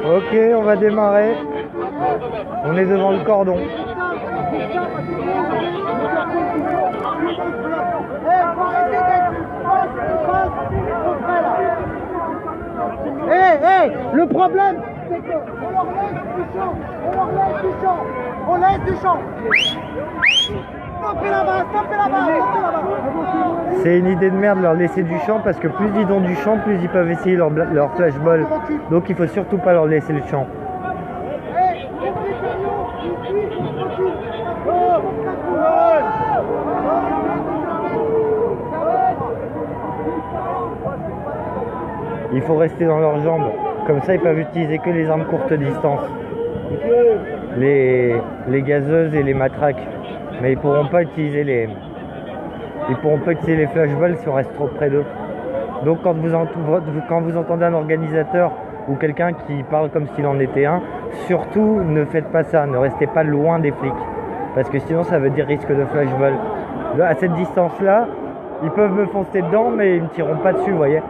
Ok, on va démarrer. On est devant le cordon. Le problème, c'est qu'on leur laisse du champ. On laisse du champ. Stoppez là-bas, stoppez là-bas. C'est une idée de merde de leur laisser du champ parce que plus ils ont du champ, plus ils peuvent essayer leur flashball. Donc il faut surtout pas leur laisser le champ. Il faut rester dans leurs jambes. Comme ça, ils peuvent utiliser que les armes courte distance. Les gazeuses et les matraques. Mais ils pourront pas utiliser les flashballs si on reste trop près d'eux. Donc quand vous entendez un organisateur ou quelqu'un qui parle comme s'il en était un, surtout ne faites pas ça, ne restez pas loin des flics. Parce que sinon ça veut dire risque de flashball. À cette distance-là, ils peuvent me foncer dedans, mais ils ne me tireront pas dessus, vous voyez.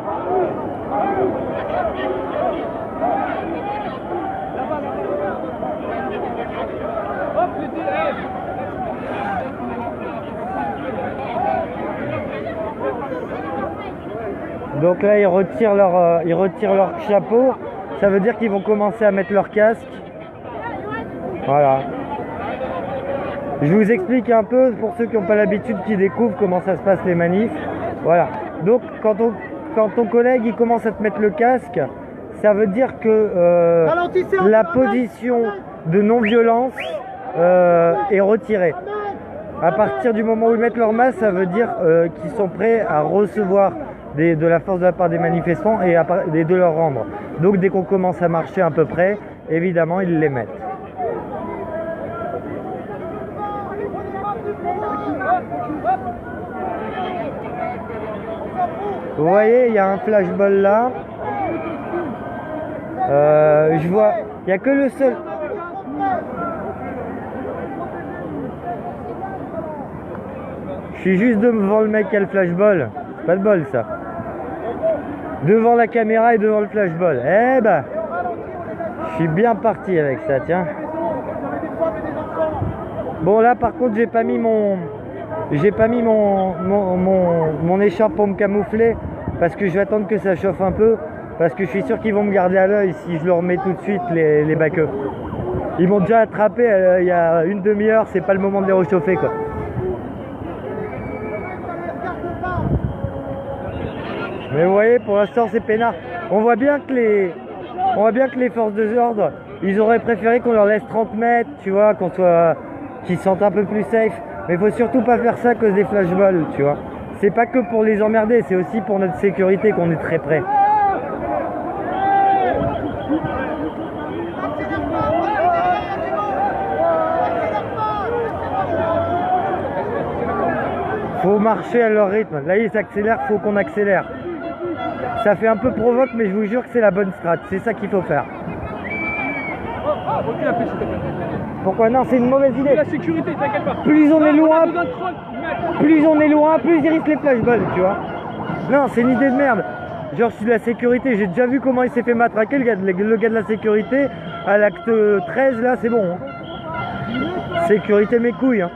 Donc là, ils retirent leur chapeau. Ça veut dire qu'ils vont commencer à mettre leur casque. Voilà. Je vous explique un peu, pour ceux qui n'ont pas l'habitude, qui découvrent comment ça se passe les manifs. Voilà. Donc, quand ton collègue il commence à te mettre le casque, ça veut dire que la position de non-violence est retirée. À partir du moment où ils mettent leur masque, ça veut dire qu'ils sont prêts à recevoir de la force de la part des manifestants et de leur rendre. Donc dès qu'on commence à marcher à peu près, évidemment ils les mettent. Vous voyez, il y a un flashball là. Je vois, il n'y a que le seul. Je suis juste devant le mec qui a le flashball. C'est pas de bol ça. Devant la caméra et devant le flashball. Eh ben, je suis bien parti avec ça, tiens. Bon là par contre j'ai pas mis mon écharpe pour me camoufler parce que je vais attendre que ça chauffe un peu parce que je suis sûr qu'ils vont me garder à l'œil si je leur mets tout de suite les baqueux. Ils m'ont déjà attrapé il y a une demi-heure, c'est pas le moment de les réchauffer quoi. Mais vous voyez, pour l'instant c'est peinard. On voit bien que les forces de l'ordre, ils auraient préféré qu'on leur laisse 30 mètres, tu vois, qu'ils se sentent un peu plus safe. Mais il faut surtout pas faire ça à cause des flashballs, tu vois. C'est pas que pour les emmerder, c'est aussi pour notre sécurité qu'on est très près. Faut marcher à leur rythme. Là ils s'accélèrent, faut qu'on accélère. Ça fait un peu provoque, mais je vous jure que c'est la bonne strat. C'est ça qu'il faut faire. Pourquoi non? C'est une mauvaise idée. La sécurité, t'inquiète pas. Plus on est loin, plus ils risquent les flashballs, tu vois. Non, c'est une idée de merde. Genre, je suis de la sécurité. J'ai déjà vu comment il s'est fait matraquer, le gars de la sécurité. À l'acte 13, là, c'est bon. Hein. Sécurité mes couilles. Hein.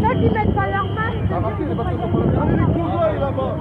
Toi qui mettent pas leur masque. là-bas.